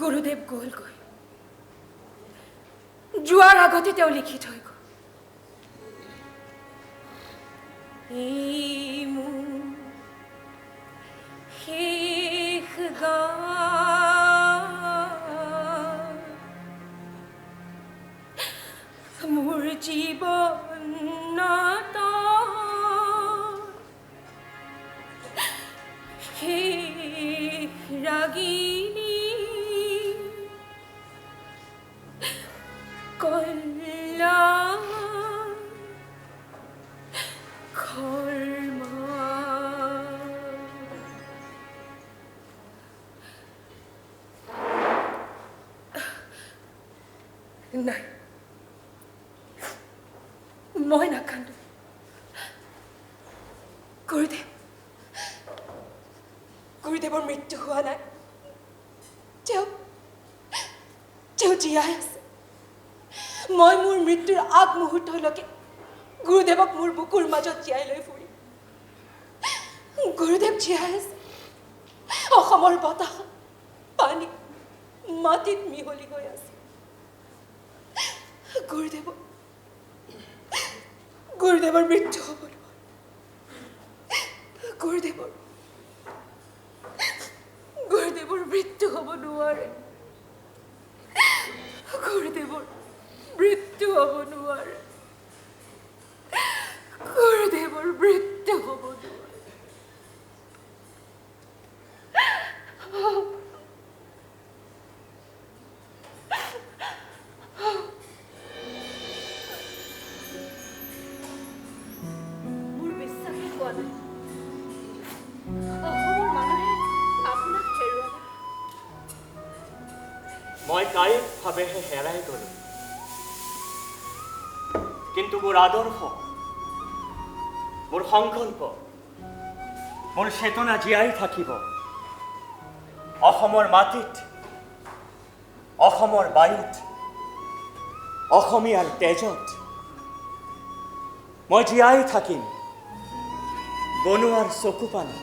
গুৰুদেৱ গ'লগৈ যোৱাৰ আগতে তেওঁ লিখি থৈ গ'ল এই মোৰ শেষ গান মোৰ জীৱন শেষ ৰাগিনী কল্যাণ খৰ্মা নাই মই নাকান্দো গুৰুদেৱৰ মৃত্যু হোৱা নাই তেওঁ জীয়াই আছে মই মোৰ মৃত্যুৰ আগমুহূৰ্তলৈকে গুৰুদেৱক মোৰ বুকুৰ মাজত জীয়াই লৈ ফুৰিম গুৰুদেৱ জীয়াই আছে অসমৰ বতাহ পানী মাটিত মিহলি হৈ আছে গুৰুদেৱৰ মৃত্যু হ'ব গুৰুদেৱৰ মৃত্যু হ'ব নোৱাৰে গুৰুদেৱৰ মৃত্যু হ'ব নোৱাৰে গুৰুদেৱৰ মৃত্যু হ'ব নোৱাৰে মোৰ বিশ্বাসেই হোৱা নাই অসমৰ মানুহে আপোনাক হেৰুৱালে মই কায়িকভাৱেহে হেৰাই গ'লো কিন্তু মোৰ আদৰ্শ মোৰ সংকল্প মোৰ চেতনা জীয়াই থাকিব অসমৰ মাটিত অসমৰ বায়ুত অসমীয়াৰ তেজত মই জীয়াই থাকিম বনুৱাৰ চকুপানী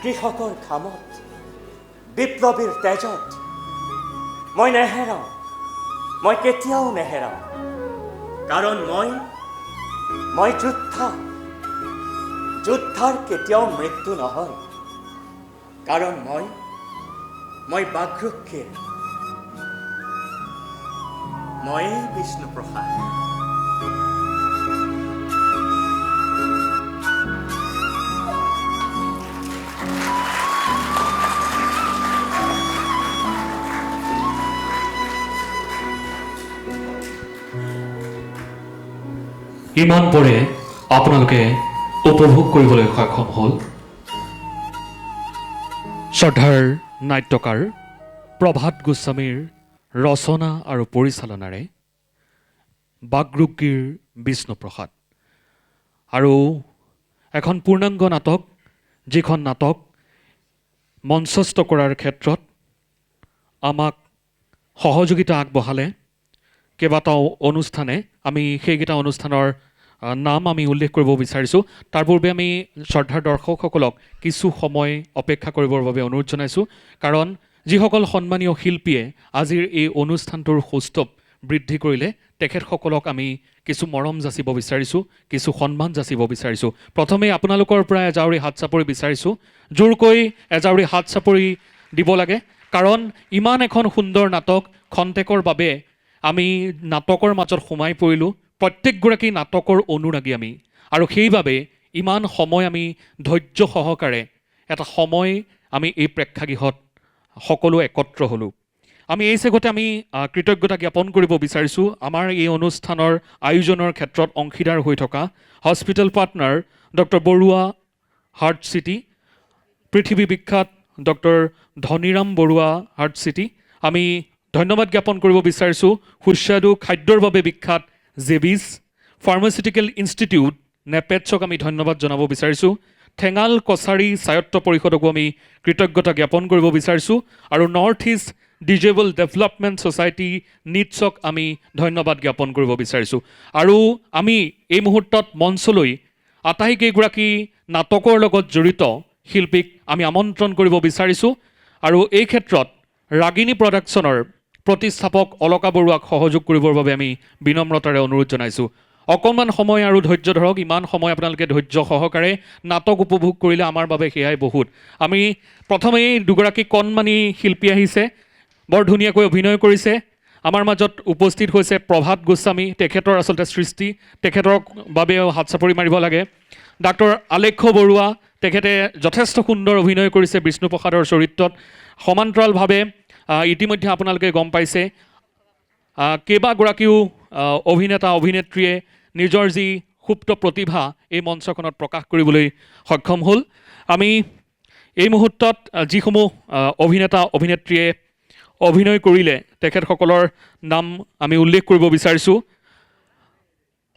কৃষকৰ ঘামত বিপ্লৱীৰ তেজত মই নেহেৰাওঁ মই কেতিয়াও নেহেৰাওঁ কাৰণ মই যোদ্ধাৰ কেতিয়াও মৃত্যু নহয় কাৰণ মই বাগ্ৰক্ষীৰ মই বিষ্ণুপ্ৰসাদ ইমান পৰে আপোনালোকে উপভোগ কৰিবলৈ সক্ষম হ'ল শ্ৰদ্ধাৰ নাট্যকাৰ প্ৰভাত গোস্বামীৰ ৰচনা আৰু পৰিচালনাৰে বাগ্ৰুগীৰ বিষ্ণুপ্ৰসাদ আৰু এখন পূৰ্ণাংগ নাটক যিখন নাটক মঞ্চস্থ কৰাৰ ক্ষেত্ৰত আমাক সহযোগিতা আগবঢ়ালে কেইবাটাও অনুষ্ঠানে আমি সেইকেইটা অনুষ্ঠানৰ নাম আমি উল্লেখ কৰিব বিচাৰিছোঁ তাৰ পূৰ্বে আমি শ্ৰদ্ধাৰ দৰ্শকসকলক কিছু সময় অপেক্ষা কৰিবৰ বাবে অনুৰোধ জনাইছোঁ কাৰণ যিসকল সন্মানীয় শিল্পীয়ে আজিৰ এই অনুষ্ঠানটোৰ সৌষ্ঠৱ বৃদ্ধি কৰিলে তেখেতসকলক আমি কিছু মৰম যাচিব বিচাৰিছোঁ কিছু সন্মান যাচিব বিচাৰিছোঁ প্ৰথমে আপোনালোকৰ পৰা এজাউৰি হাত চাপৰি বিচাৰিছোঁ জোৰকৈ এজাউৰি হাত চাপৰি দিব লাগে কাৰণ ইমান এখন সুন্দৰ নাটক খন্তেকৰ বাবে আমি নাটকৰ মাজত সোমাই পৰিলোঁ প্ৰত্যেকগৰাকী নাটকৰ অনুৰাগী আমি আৰু সেইবাবে ইমান সময় আমি ধৈৰ্য সহকাৰে এটা সময় আমি এই প্ৰেক্ষাগৃহত সকলো একত্ৰ হ'লোঁ আমি এই চেগতে আমি কৃতজ্ঞতা জ্ঞাপন কৰিব বিচাৰিছোঁ আমাৰ এই অনুষ্ঠানৰ আয়োজনৰ ক্ষেত্ৰত অংশীদাৰ হৈ থকা hospital partner doctor Baruah heart city পৃথিৱী বিখ্যাত doctor Dhaniram Baruah heart city আমি ধন্যবাদ জ্ঞাপন কৰিব বিচাৰিছোঁ সুস্বাদু খাদ্যৰ বাবে বিখ্যাত জেবিছ ফাৰ্মাচিউটিকেল ইনষ্টিটিউট নেপেটছক আমি ধন্যবাদ জনাব বিচাৰিছোঁ ঠেঙাল কছাৰী স্বায়ত্ত পৰিষদকো আমি কৃতজ্ঞতা জ্ঞাপন কৰিব বিচাৰিছোঁ আৰু north east disabled development society নিটছক আমি ধন্যবাদ জ্ঞাপন কৰিব বিচাৰিছোঁ আৰু আমি এই মুহূৰ্তত মঞ্চলৈ আটাইকেইগৰাকী নাটকৰ লগত জড়িত শিল্পীক আমি আমন্ত্ৰণ কৰিব বিচাৰিছোঁ আৰু এই ক্ষেত্ৰত ৰাগিনী প্ৰডাকশ্যনৰ প্ৰতিষ্ঠাপক অলকা বৰুৱাক সহযোগ কৰিবৰ বাবে আমি বিনম্ৰতাৰে অনুৰোধ জনাইছোঁ। অকণমান সময় আৰু ধৈৰ্য ধৰক, ইমান সময় আপোনালোকে ধৈৰ্য সহকাৰে নাটক উপভোগ কৰিলে আমাৰ বাবে সেয়াই বহুত। আমি প্ৰথমেই দুগৰাকী কণমানি শিল্পী আহিছে, বৰ ধুনীয়াকৈ অভিনয় কৰিছে। আমাৰ মাজত উপস্থিত হৈছে প্ৰভাত গোস্বামী, তেখেতৰ আচলতে সৃষ্টি, তেখেতৰ বাবেও হাত চাপৰি মাৰিব লাগে। ডাক্তৰ আলেখ্য বৰুৱা, তেখেতে যথেষ্ট সুন্দৰ অভিনয় কৰিছে বিষ্ণুপ্ৰসাদৰ চৰিত্ৰত। সমান্তৰালভাৱে ইতিমধ্যে আপোনালোকে গম পাইছে কেইবাগৰাকীও অভিনেতা অভিনেত্ৰীয়ে নিজৰ যি সুপ্ত প্ৰতিভা এই মঞ্চখনত প্ৰকাশ কৰিবলৈ সক্ষম হ'ল। আমি এই মুহূৰ্তত যিসমূহ অভিনেতা অভিনেত্ৰীয়ে অভিনয় কৰিলে তেখেতসকলৰ নাম আমি উল্লেখ কৰিব বিচাৰিছোঁ।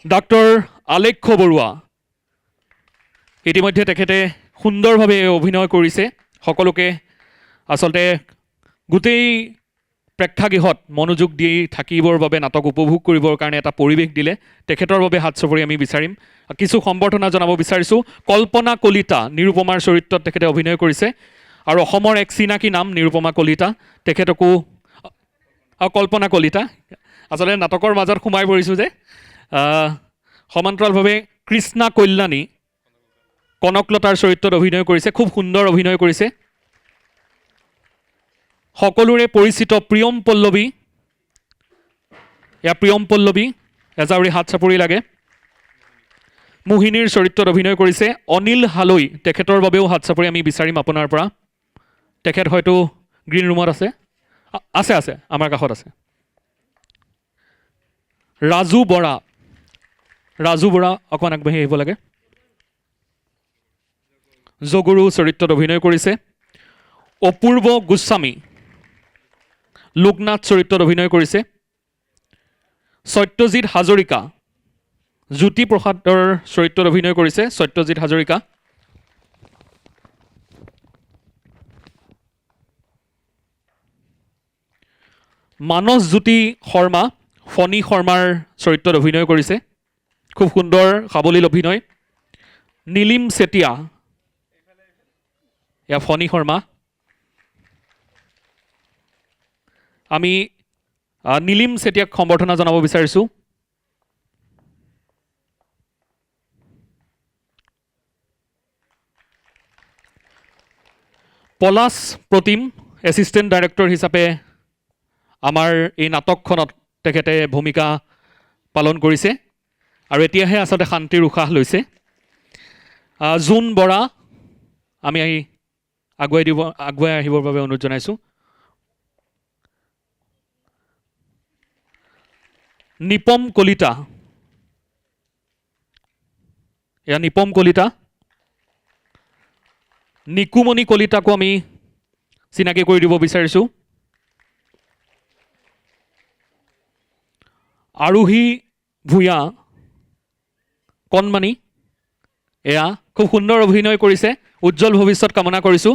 ডাক্তৰ আলেখ্য বৰুৱা, ইতিমধ্যে তেখেতে সুন্দৰভাৱে অভিনয় কৰিছে। সকলোকে আচলতে গোটেই প্ৰেক্ষাগৃহত মনোযোগ দি থাকিবৰ বাবে, নাটক উপভোগ কৰিবৰ কাৰণে এটা পৰিৱেশ দিলে। তেখেতৰ বাবে হাত চাপৰি আমি বিচাৰিম। কিছু সম্বৰ্ধনা জনাব বিচাৰিছোঁ। কল্পনা কলিতা, নিৰুপমাৰ চৰিত্ৰত তেখেতে অভিনয় কৰিছে আৰু অসমৰ এক চিনাকী নাম নিৰুপমা কলিতা, তেখেতকো কল্পনা কলিতা, আচলতে নাটকৰ মাজত সোমাই পৰিছোঁ যে। সমান্তৰালভাৱে কৃষ্ণা কল্যাণী কনকলতাৰ চৰিত্ৰত অভিনয় কৰিছে, খুব সুন্দৰ অভিনয় কৰিছে। সকলোৰে পৰিচিত প্ৰিয়ম পল্লৱী, এয়া প্ৰিয়ম পল্লৱী, এজাউৰি হাত চাপৰি লাগে। মোহিনীৰ চৰিত্ৰত অভিনয় কৰিছে অনিল হালৈ, তেখেতৰ বাবেও হাত চাপৰি আমি বিচাৰিম আপোনাৰ পৰা। তেখেত হয়তো গ্ৰীণ ৰুমত আছে, আছে আমাৰ কাষত আছে। ৰাজু বৰা, অকণমান আগবাঢ়ি আহিব লাগে। জগুৰু চৰিত্ৰত অভিনয় কৰিছে। অপূৰ্ব গোস্বামী লোকনাথ চৰিত্ৰত অভিনয় কৰিছে। সত্যজিৎ হাজৰিকা জ্যোতিপ্ৰসাদৰ চৰিত্ৰত অভিনয় কৰিছে। সত্যজিৎ হাজৰিকা। মানস জ্যোতি শৰ্মা ফণী শৰ্মাৰ চৰিত্ৰত অভিনয় কৰিছে, খুব সুন্দৰ সাৱলীল অভিনয়। নীলিম চেতিয়া, এয়া ফণী শৰ্মা। আমি নীলিম চেতিয়াক সম্বৰ্ধনা জনাব বিচাৰিছোঁ। পলাশ প্ৰতিম এছিষ্টেণ্ট ডাইৰেক্টৰ হিচাপে আমাৰ এই নাটকখনত তেখেতে ভূমিকা পালন কৰিছে আৰু এতিয়াহে আচলতে শান্তিৰ উশাহ লৈছে। জোন বৰা, আমি আগুৱাই আহিবৰ বাবে অনুৰোধ জনাইছোঁ। নিপম কলিতা, এয়া নিপম কলিতা। নিকুমণি কলিতাকো আমি চিনাকি কৰি দিব বিচাৰিছোঁ। আৰোহী ভূঞা কণমানি, এয়া খুব সুন্দৰ অভিনয় কৰিছে, উজ্জ্বল ভৱিষ্যত কামনা কৰিছোঁ।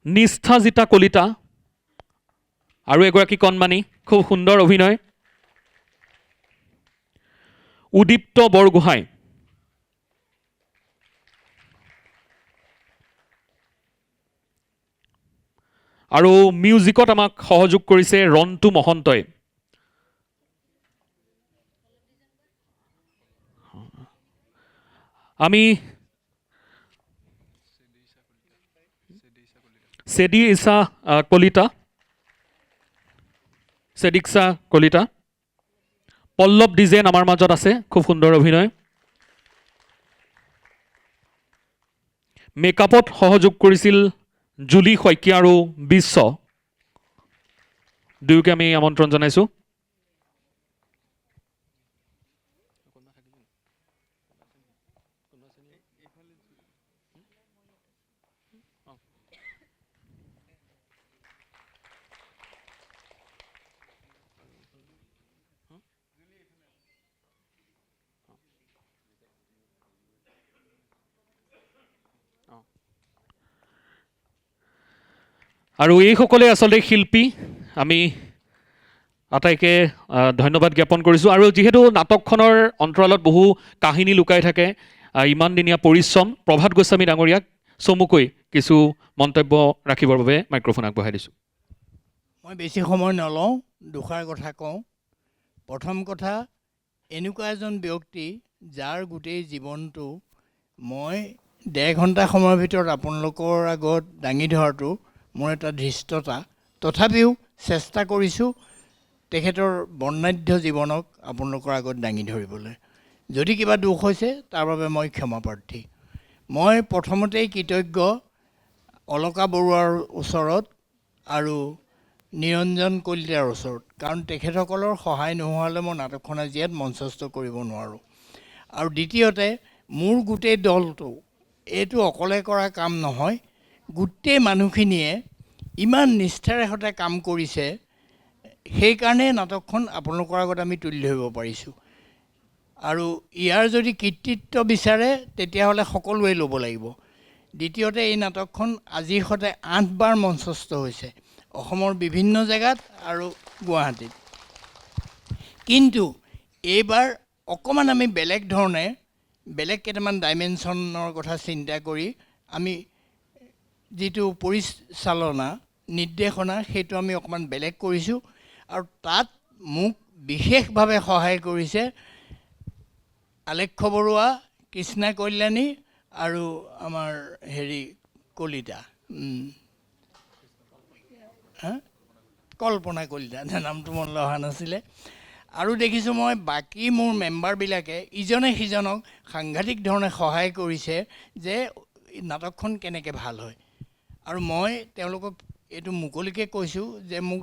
নিষ্ঠাজিতা কলিতা আৰু এগৰাকী কণমানি, খুব সুন্দৰ অভিনয়। উদীপ্ত বৰগোহাঁই, আৰু মিউজিকত আমাক সহযোগ কৰিছে ৰন্তু মহন্তই। আমি চেদিক্সা কলিতা। পল্লৱ ডিজেন আমাৰ মাজত আছে, খুব সুন্দৰ অভিনয়। মেকআপত সহযোগ কৰিছিল জুলি শইকীয়া আৰু বিশ্ব, দুয়োকে আমি আমন্ত্ৰণ জনাইছোঁ। আৰু এইসকলে আচলতে শিল্পী, আমি আটাইকে ধন্যবাদ জ্ঞাপন কৰিছোঁ। আৰু যিহেতু নাটকখনৰ অন্তৰালত বহু কাহিনী লুকাই থাকে, ইমান দিনীয়া পৰিশ্ৰম, প্ৰভাত গোস্বামী ডাঙৰীয়াক চমুকৈ কিছু মন্তব্য ৰাখিবৰ বাবে মাইক্ৰফোন আগবঢ়াই দিছোঁ। মই বেছি সময় নলওঁ, দুষাৰ কথা কওঁ। প্ৰথম কথা, এনেকুৱা এজন ব্যক্তি যাৰ গোটেই জীৱনটো মই 1.5 ঘণ্টা সময়ৰ ভিতৰত আপোনালোকৰ আগত দাঙি ধৰাটো মোৰ এটা ধৃষ্টতা। তথাপিও চেষ্টা কৰিছোঁ তেখেতৰ বৰ্ণাঢ্য জীৱনক আপোনালোকৰ আগত দাঙি ধৰিবলৈ। যদি কিবা দোষ হৈছে তাৰ বাবে মই ক্ষমাপ্ৰাৰ্থী। মই প্ৰথমতেই কৃতজ্ঞ অলকা বৰুৱাৰ ওচৰত আৰু নিৰঞ্জন কলিতাৰ ওচৰত, কাৰণ তেখেতসকলৰ সহায় নোহোৱালৈ মই নাটকখন আজি ইয়াত মঞ্চস্থ কৰিব নোৱাৰোঁ। আৰু দ্বিতীয়তে মোৰ গোটেই দলটো, এইটো অকলে কৰা কাম নহয়, গোটেই মানুহখিনিয়ে ইমান নিষ্ঠাৰে সৈতে কাম কৰিছে, সেইকাৰণে নাটকখন আপোনালোকৰ আগত আমি তুলি ধৰিব পাৰিছোঁ। আৰু ইয়াৰ যদি কৃতিত্ব বিচাৰে তেতিয়াহ'লে সকলোৱে ল'ব লাগিব। দ্বিতীয়তে এই নাটকখন আজিৰ সৈতে 8 বাৰ মঞ্চস্থ হৈছে অসমৰ বিভিন্ন জেগাত আৰু গুৱাহাটীত। কিন্তু এইবাৰ অকণমান আমি বেলেগ ধৰণে, বেলেগ কেইটামান ডাইমেনশ্যনৰ কথা চিন্তা কৰি আমি যিটো পৰিচালনা নিৰ্দেশনা সেইটো আমি অকণমান বেলেগ কৰিছোঁ। আৰু তাত মোক বিশেষভাৱে সহায় কৰিছে আলেখ্য বৰুৱা, কৃষ্ণা কল্যাণী আৰু আমাৰ কলিতা, কল্পনা কলিতা, নামটো মনলৈ অহা নাছিলে। আৰু দেখিছোঁ মই বাকী মোৰ মেম্বাৰবিলাকে ইজনে সিজনক সাংঘাতিক ধৰণে সহায় কৰিছে যে নাটকখন কেনেকৈ ভাল হয়। আৰু মই তেওঁলোকক এইটো মুকলিকৈ কৈছোঁ যে মোক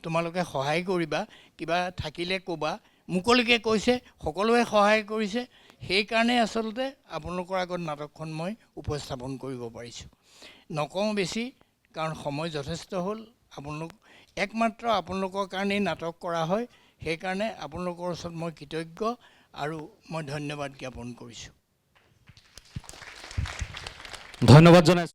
তোমালোকে সহায় কৰিবা, কিবা থাকিলে ক'বা। মুকলিকৈ কৈছে, সকলোৱে সহায় কৰিছে। সেইকাৰণে আচলতে আপোনালোকৰ আগত নাটকখন মই উপস্থাপন কৰিব পাৰিছোঁ। নকওঁ বেছি, কাৰণ সময় যথেষ্ট হ'ল। একমাত্ৰ আপোনালোকৰ কাৰণেই নাটক কৰা হয়। সেইকাৰণে আপোনালোকৰ ওচৰত মই কৃতজ্ঞ আৰু মই ধন্যবাদ জ্ঞাপন কৰিছোঁ। ধন্যবাদ জনাইছোঁ।